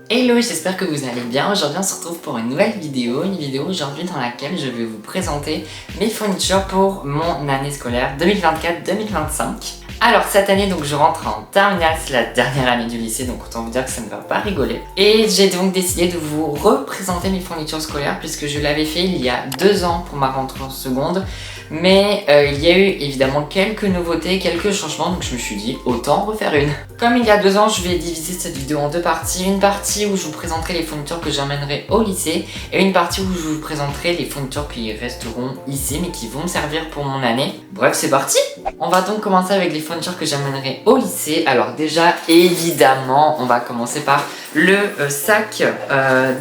Hello, j'espère que vous allez bien. Aujourd'hui on se retrouve pour une nouvelle vidéo, aujourd'hui dans laquelle je vais vous présenter mes fournitures pour mon année scolaire 2024-2025. Alors cette année donc je rentre en terminale, c'est la dernière année du lycée, donc autant vous dire que ça ne va pas rigoler. Et j'ai donc décidé de vous représenter mes fournitures scolaires puisque je l'avais fait il y a 2 ans pour ma rentrée en seconde. Mais il y a eu évidemment quelques nouveautés, quelques changements, donc je me suis dit autant refaire une. Comme il y a 2 ans, je vais diviser cette vidéo en 2 parties. Une partie où je vous présenterai les fournitures que j'emmènerai au lycée et une partie où je vous présenterai les fournitures qui resteront ici mais qui vont me servir pour mon année. Bref, c'est parti! On va donc commencer avec les fournitures que j'emmènerai au lycée. Alors déjà, évidemment, on va commencer par le sac.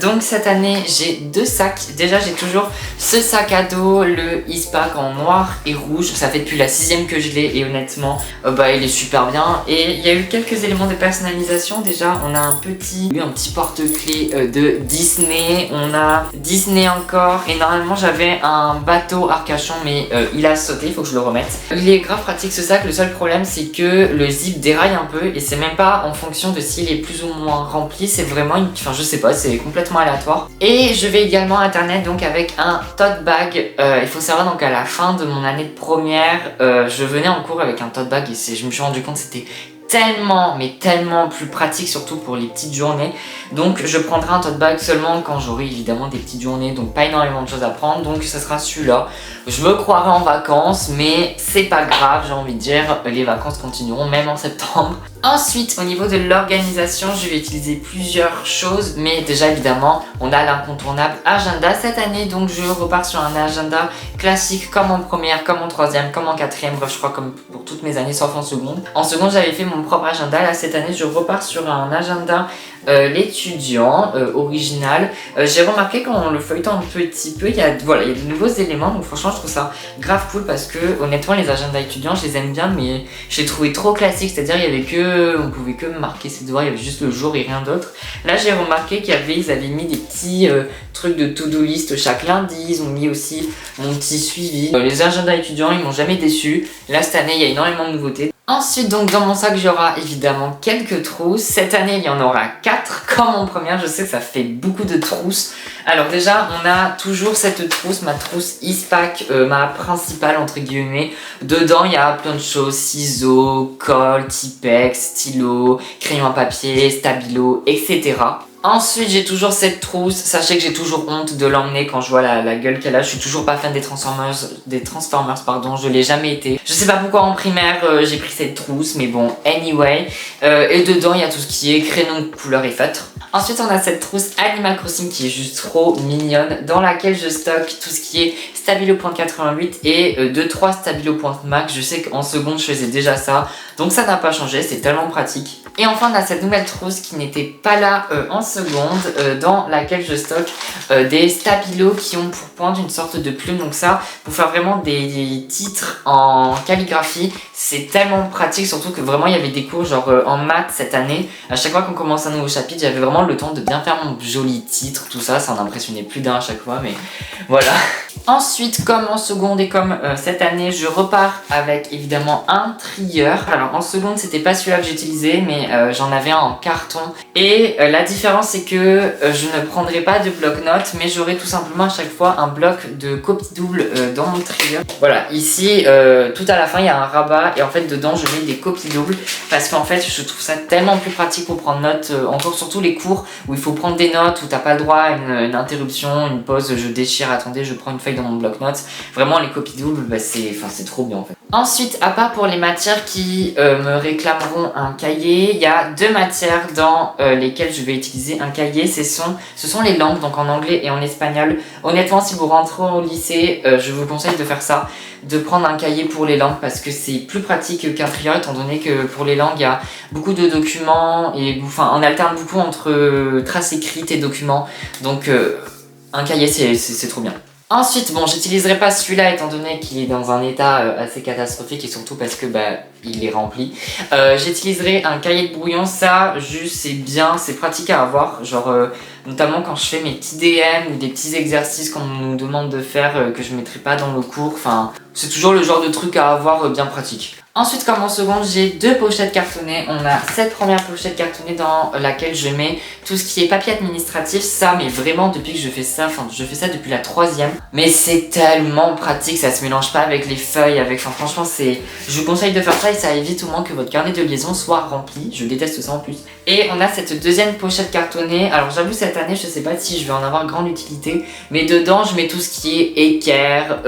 Donc cette année, j'ai 2 sacs. Déjà, j'ai toujours ce sac à dos, le Eastpak en noir et rouge. Ça fait depuis la 6ème que je l'ai et honnêtement, il est super bien. Et il y a eu quelques éléments de personnalisation. Déjà, on a un petit porte-clés de Disney. On a Disney encore. Et normalement, j'avais un bateau Arcachon, mais il a sauté. Il faut que je le remette. Il est grave pratique ce sac. Le seul problème, c'est que le zip déraille un peu. Et c'est même pas en fonction de s'il est plus ou moins rempli. C'est vraiment je sais pas, c'est complètement aléatoire. Et je vais également internet donc avec un tote bag. Il faut savoir donc à la fin de mon année de première, je venais en cours avec un tote bag et je me suis rendu compte que c'était tellement, mais tellement plus pratique, surtout pour les petites journées. Donc je prendrai un tote bag seulement quand j'aurai évidemment des petites journées, donc pas énormément de choses à prendre, donc ce sera celui-là. Je me croirai en vacances, mais c'est pas grave, j'ai envie de dire, les vacances continueront même en septembre. Ensuite, au niveau de l'organisation, je vais utiliser plusieurs choses, mais déjà évidemment, on a l'incontournable agenda cette année, donc je repars sur un agenda classique comme en première, comme en troisième, comme en quatrième, bref je crois comme pour toutes mes années sauf en seconde. En seconde, j'avais fait mon propre agenda, là cette année je repars sur un agenda l'étudiant original. J'ai remarqué qu'en le feuilletant un petit peu, il y a de nouveaux éléments, donc franchement je trouve ça grave cool parce que honnêtement les agendas étudiants je les aime bien, mais je les trouvais trop classiques, c'est-à-dire il y avait on pouvait que marquer ses devoirs, il y avait juste le jour et rien d'autre. Là j'ai remarqué ils avaient mis des petits trucs de to-do list chaque lundi, ils ont mis aussi mon petit suivi. Les agendas étudiants ils m'ont jamais déçu. Là cette année il y a énormément de nouveautés. Ensuite, donc dans mon sac, il y aura évidemment quelques trousses. Cette année, il y en aura 4 comme en première. Je sais que ça fait beaucoup de trousses. Alors déjà, on a toujours cette trousse, ma trousse Eastpak, ma principale entre guillemets. Dedans, il y a plein de choses, ciseaux, colle, Tipex, stylo, crayon à papier, stabilo, etc. Ensuite, j'ai toujours cette trousse. Sachez que j'ai toujours honte de l'emmener quand je vois la gueule qu'elle a. Je suis toujours pas fan des Transformers, pardon. Je l'ai jamais été. Je sais pas pourquoi en primaire j'ai pris cette trousse, mais bon, anyway. Et dedans, il y a tout ce qui est crayon de couleur et feutre. Ensuite, on a cette trousse Animal Crossing qui est juste trop mignonne, dans laquelle je stocke tout ce qui est Stabilo .88 et 2-3 Stabilo .max. Je sais qu'en seconde, je faisais déjà ça, donc ça n'a pas changé, c'est tellement pratique. Et enfin, on a cette nouvelle trousse qui n'était pas là en seconde, dans laquelle je stocke des stabilos qui ont pour pointe une sorte de plume. Donc ça, pour faire vraiment des titres en calligraphie, c'est tellement pratique, surtout que vraiment il y avait des cours genre en maths cette année. À chaque fois qu'on commence un nouveau chapitre, j'avais vraiment le temps de bien faire mon joli titre, tout ça, ça en impressionnait plus d'un à chaque fois, mais voilà. Ensuite, comme en seconde et comme cette année, je repars avec évidemment un trieur. Alors en seconde, c'était pas celui-là que j'utilisais, mais j'en avais un en carton. Et la différence, c'est que je ne prendrai pas de bloc-notes, mais j'aurai tout simplement à chaque fois un bloc de copie double dans mon trieur. Voilà, ici, tout à la fin, il y a un rabat et en fait, dedans, je mets des copies doubles parce qu'en fait, je trouve ça tellement plus pratique pour prendre note, encore surtout les cours où il faut prendre des notes, où t'as pas le droit à une interruption, une pause, je déchire, attendez, je prends une feuille dans mon bloc-notes. Vraiment, les copies doubles, c'est trop bien en fait. Ensuite, à part pour les matières qui me réclameront un cahier, il y a 2 matières dans lesquelles je vais utiliser un cahier. Ce sont les langues, donc en anglais et en espagnol. Honnêtement, si vous rentrez au lycée, je vous conseille de faire ça, de prendre un cahier pour les langues parce que c'est plus pratique qu'un trieur étant donné que pour les langues, il y a beaucoup de documents et on alterne beaucoup entre traces écrites et documents. Donc, un cahier, c'est trop bien. Ensuite, bon, j'utiliserai pas celui-là étant donné qu'il est dans un état assez catastrophique et surtout parce que il est rempli. J'utiliserai un cahier de brouillon, ça juste c'est bien, c'est pratique à avoir, genre notamment quand je fais mes petits DM ou des petits exercices qu'on nous demande de faire que je mettrai pas dans le cours, enfin c'est toujours le genre de truc à avoir bien pratique. Ensuite, comme en seconde, j'ai 2 pochettes cartonnées. On a cette première pochette cartonnée dans laquelle je mets tout ce qui est papier administratif. Ça, mais vraiment depuis que je fais ça, enfin je fais ça depuis la 3e. Mais c'est tellement pratique, ça se mélange pas avec les feuilles, enfin franchement je vous conseille de faire ça et ça évite au moins que votre carnet de liaison soit rempli. Je déteste ça en plus. Et on a cette deuxième pochette cartonnée. Alors j'avoue cette année, je sais pas si je vais en avoir grande utilité, mais dedans je mets tout ce qui est équerre,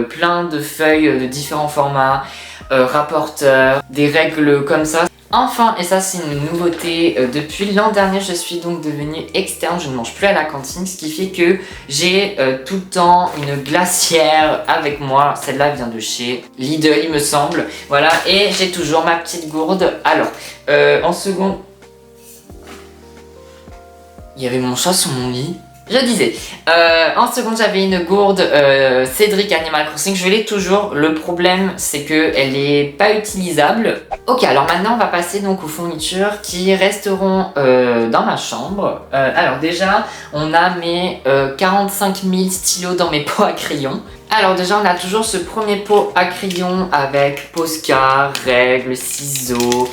plein de feuilles de différents formats. Rapporteur, des règles comme ça. Enfin, et ça c'est une nouveauté, depuis l'an dernier je suis donc devenue externe, je ne mange plus à la cantine, ce qui fait que j'ai tout le temps une glacière avec moi. Celle-là vient de chez Lidl il me semble, voilà, et j'ai toujours ma petite gourde. Alors, en seconde, il y avait mon chat sur mon lit. Je disais, en seconde j'avais une gourde Cédric Animal Crossing, je l'ai toujours, le problème c'est qu'elle est pas utilisable. Ok, alors maintenant on va passer donc aux fournitures qui resteront dans ma chambre. Alors déjà, on a mes 45 000 stylos dans mes pots à crayons. Alors déjà on a toujours ce premier pot à crayon avec Posca, règles, ciseaux,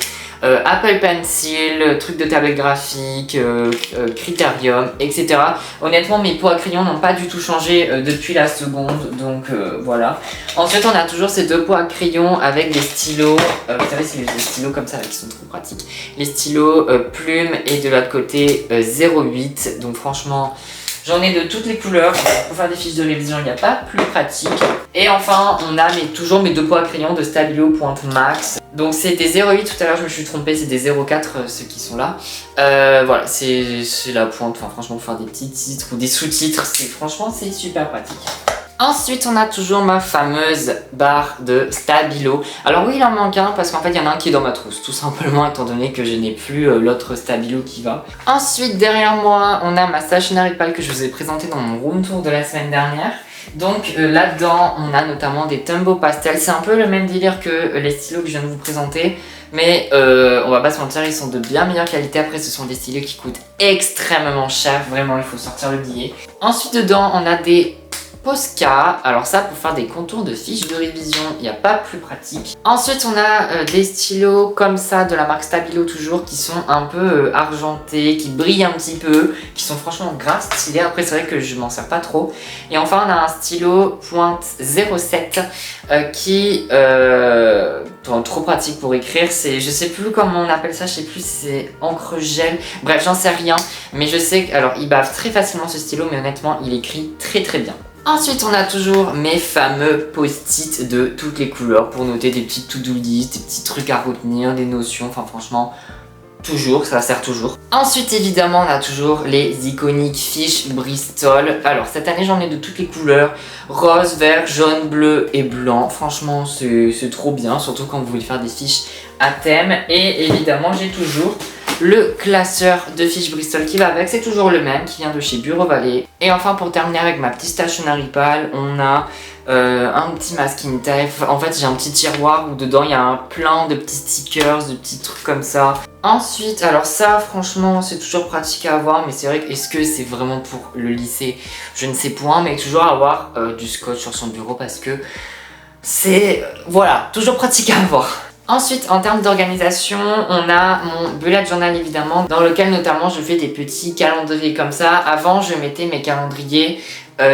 Apple Pencil, truc de tablette graphique, Criterium, etc. Honnêtement, mes pots à crayon n'ont pas du tout changé depuis la seconde, donc voilà. Ensuite, on a toujours ces 2 pots à crayon avec des stylos. Vous savez, c'est les stylos comme ça qui sont trop pratiques. Les stylos plumes et de l'autre côté 0,8. Donc franchement, j'en ai de toutes les couleurs. Pour faire des fiches de révision, il n'y a pas plus pratique. Et enfin, on a toujours mes 2 pots à crayon de Stabilo Pointe Max. Donc c'est des 0,8, tout à l'heure je me suis trompée, c'est des 0,4 ceux qui sont là. Voilà, c'est la pointe, enfin franchement pour faire des petits titres ou des sous-titres, franchement c'est super pratique. Ensuite on a toujours ma fameuse barre de Stabilo. Alors oui il en manque un parce qu'en fait il y en a un qui est dans ma trousse, tout simplement étant donné que je n'ai plus l'autre Stabilo qui va. Ensuite derrière moi on a ma stationery pile que je vous ai présentée dans mon room tour de la semaine dernière. Donc là-dedans on a notamment des Tombow Pastel, c'est un peu le même délire que les stylos que je viens de vous présenter, mais on va pas se mentir, ils sont de bien meilleure qualité. Après ce sont des stylos qui coûtent extrêmement cher, vraiment il faut sortir le billet. Ensuite dedans on a des Posca, alors ça pour faire des contours de fiches de révision, il n'y a pas plus pratique. Ensuite on a des stylos comme ça de la marque Stabilo toujours, qui sont un peu argentés, qui brillent un petit peu, qui sont franchement grave stylés. Après c'est vrai que je m'en sers pas trop. Et enfin on a un stylo pointe 07 qui trop pratique pour écrire. C'est, je sais plus comment on appelle ça, je sais plus si c'est encre gel, bref j'en sais rien, mais je sais que, alors il bave très facilement ce stylo, mais honnêtement il écrit très très bien. Ensuite on a toujours mes fameux post-it de toutes les couleurs pour noter des petites to-do list, des petits trucs à retenir, des notions, enfin franchement toujours, ça sert toujours. Ensuite évidemment on a toujours les iconiques fiches Bristol. Alors cette année j'en ai de toutes les couleurs, rose, vert, jaune, bleu et blanc. Franchement c'est trop bien, surtout quand vous voulez faire des fiches à thème. Et évidemment j'ai toujours le classeur de fiches Bristol qui va avec, c'est toujours le même, qui vient de chez Bureau Vallée. Et enfin pour terminer avec ma petite stationery pile, on a un petit masking tape. En fait j'ai un petit tiroir où dedans il y a plein de petits stickers, de petits trucs comme ça. Ensuite, alors ça franchement c'est toujours pratique à avoir, mais c'est vrai que est-ce que c'est vraiment pour le lycée, je ne sais point, mais toujours avoir du scotch sur son bureau parce que c'est, voilà, toujours pratique à avoir. Ensuite, en termes d'organisation, on a mon bullet journal évidemment, dans lequel notamment je fais des petits calendriers comme ça. Avant, je mettais mes calendriers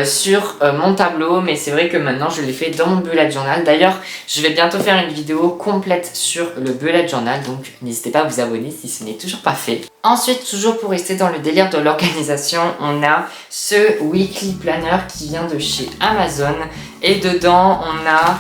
sur mon tableau, mais c'est vrai que maintenant je les fais dans mon bullet journal. D'ailleurs, je vais bientôt faire une vidéo complète sur le bullet journal, donc n'hésitez pas à vous abonner si ce n'est toujours pas fait. Ensuite, toujours pour rester dans le délire de l'organisation, on a ce weekly planner qui vient de chez Amazon, et dedans on a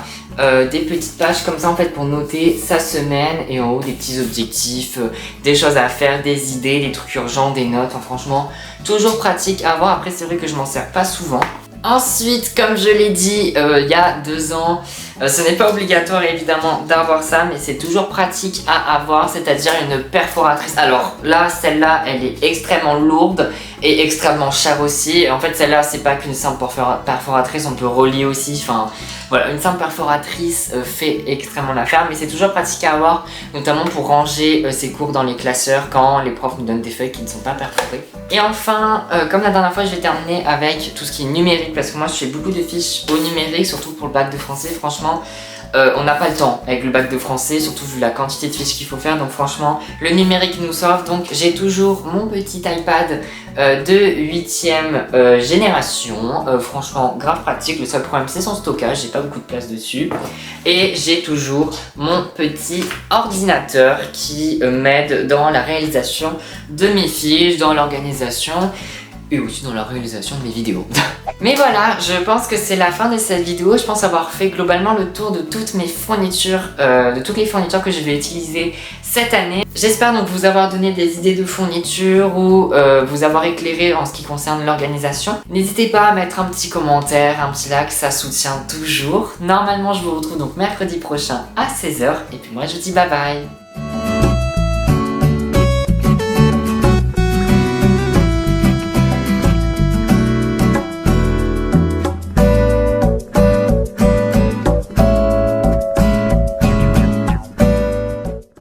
des petites pages comme ça en fait pour noter sa semaine, et en haut des petits objectifs, des choses à faire, des idées, des trucs urgents, des notes. Enfin, franchement toujours pratique à avoir. Après c'est vrai que je m'en sers pas souvent. Ensuite, comme je l'ai dit il y a 2 ans, ce n'est pas obligatoire évidemment d'avoir ça, mais c'est toujours pratique à avoir, c'est-à-dire une perforatrice. Alors là, celle-là, elle est extrêmement lourde et extrêmement chère aussi. En fait, celle-là, c'est pas qu'une simple perforatrice, on peut relier aussi. Enfin, voilà, une simple perforatrice fait extrêmement l'affaire, mais c'est toujours pratique à avoir, notamment pour ranger ses cours dans les classeurs quand les profs nous donnent des feuilles qui ne sont pas perforées. Et enfin, comme la dernière fois, je vais terminer avec tout ce qui est numérique, parce que moi, je fais beaucoup de fiches au numérique, surtout pour le bac de français. Franchement, On n'a pas le temps avec le bac de français, surtout vu la quantité de fiches qu'il faut faire. Donc franchement, le numérique nous sauve. Donc j'ai toujours mon petit iPad de 8ème génération. Franchement, grave pratique. Le seul problème, c'est son stockage. J'ai pas beaucoup de place dessus. Et j'ai toujours mon petit ordinateur qui m'aide dans la réalisation de mes fiches, dans l'organisation et aussi dans la réalisation de mes vidéos. Mais voilà, je pense que c'est la fin de cette vidéo. Je pense avoir fait globalement le tour de toutes mes fournitures, de toutes les fournitures que je vais utiliser cette année. J'espère donc vous avoir donné des idées de fournitures ou vous avoir éclairé en ce qui concerne l'organisation. N'hésitez pas à mettre un petit commentaire, un petit like, ça soutient toujours. Normalement, je vous retrouve donc mercredi prochain à 16h. Et puis moi, je vous dis bye bye.